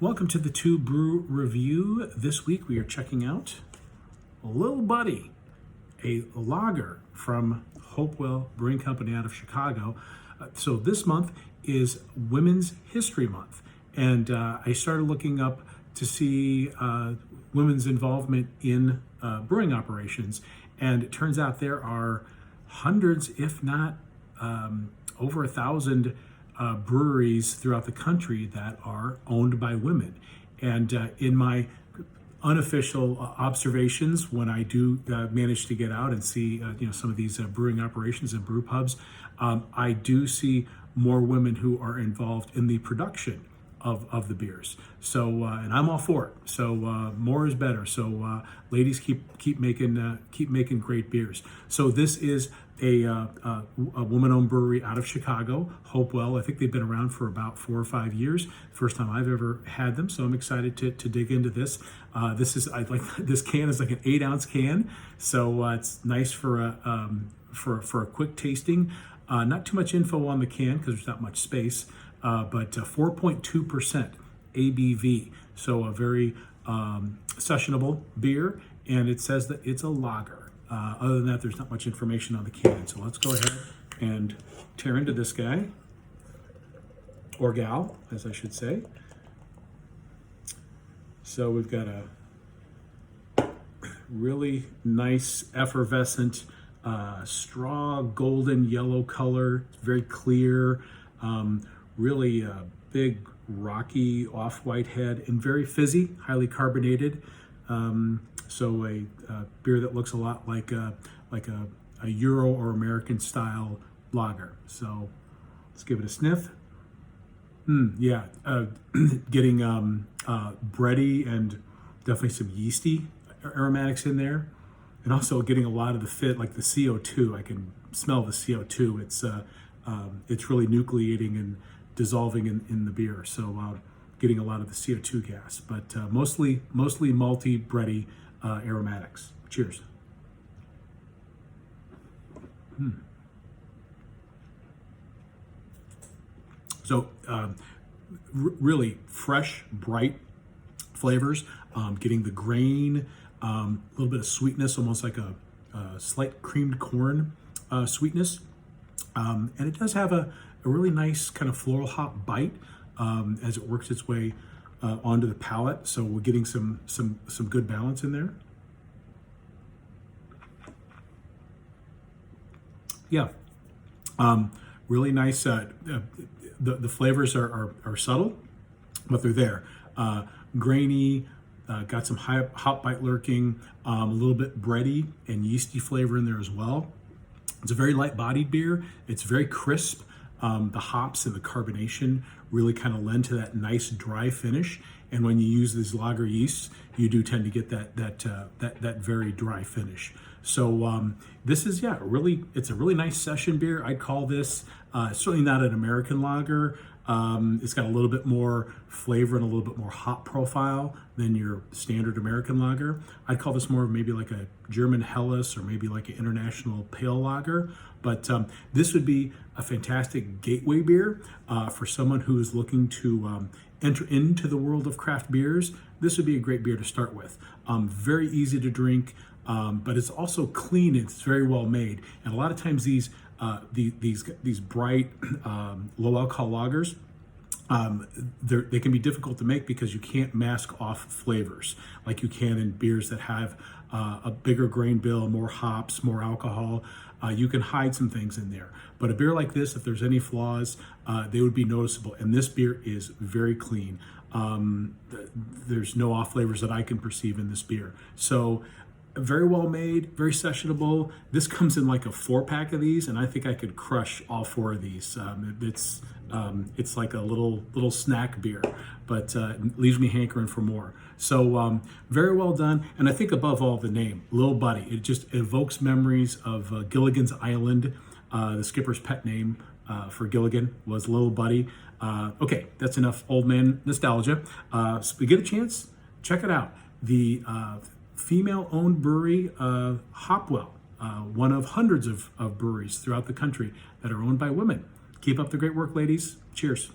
Welcome to the TUE review. This week we are checking out Little Buddy, a lager from Hopewell Brewing Company out of Chicago. So this month is Women's History Month, and I started looking up to see women's involvement in brewing operations, and it turns out there are hundreds, if not over 1,000 breweries throughout the country that are owned by women. And in my unofficial observations, when I do manage to get out and see some of these brewing operations and brew pubs, I do see more women who are involved in the production of the beers. So and I'm all for it. So more is better. So ladies, keep making great beers. So this is a woman-owned brewery out of Chicago, Hopewell. I think they've been around for about 4 or 5 years. First time I've ever had them, so I'm excited to dig into this. This can is like an 8-ounce can, so it's nice for a quick tasting. Not too much info on the can because there's not much space, but 4.2% ABV, so a very sessionable beer, and it says that it's a lager. Other than that, there's not much information on the can. So let's go ahead and tear into this guy, or gal, as I should say. So we've got a really nice, effervescent, straw golden yellow color. It's very clear, really big, rocky, off-white head, and very fizzy, highly carbonated. So a beer that looks a lot like a Euro or American style lager. So let's give it a sniff. Yeah, getting bready and definitely some yeasty aromatics in there, and also getting a lot of the like the CO2. I can smell the CO2. It's really nucleating and dissolving in the beer. So getting a lot of the CO2 gas, but mostly malty, bready aromatics. Cheers. So really fresh, bright flavors. Getting the grain, a little bit of sweetness, almost like a slight creamed corn sweetness, and it does have a really nice kind of floral hop bite as it works its way onto the palate. So we're getting some good balance in there. Yeah, really nice. The flavors are subtle, but they're there. Grainy, got some hop bite lurking, a little bit bready and yeasty flavor in there as well. It's a very light-bodied beer. It's very crisp. The hops and the carbonation really kind of lend to that nice dry finish. And when you use these lager yeasts, you do tend to get that very dry finish. So this is it's a really nice session beer. I'd call this certainly not an American lager. It's got a little bit more flavor and a little bit more hop profile than your standard American lager. I'd call this more of maybe like a German Helles or maybe like an international pale lager. But this would be a fantastic gateway beer for someone who is looking to enter into the world of craft beers. This would be a great beer to start with. Very easy to drink, but it's also clean. It's very well made, and a lot of times these bright, low alcohol lagers, they can be difficult to make because you can't mask off flavors like you can in beers that have a bigger grain bill, more hops, more alcohol. You can hide some things in there. But a beer like this, if there's any flaws, they would be noticeable. And this beer is very clean. There's no off flavors that I can perceive in this beer. So very well made, very sessionable. This comes in like a 4-pack of these, and I think I could crush all 4 of these. It's like a little snack beer, but it leaves me hankering for more. So very well done, and I think above all the name, Little Buddy. It just evokes memories of Gilligan's Island. The skipper's pet name for Gilligan was Little Buddy. Okay, that's enough old man nostalgia. So if you get a chance, check it out. The female-owned brewery, Hopewell, one of hundreds of breweries throughout the country that are owned by women. Keep up the great work, ladies. Cheers.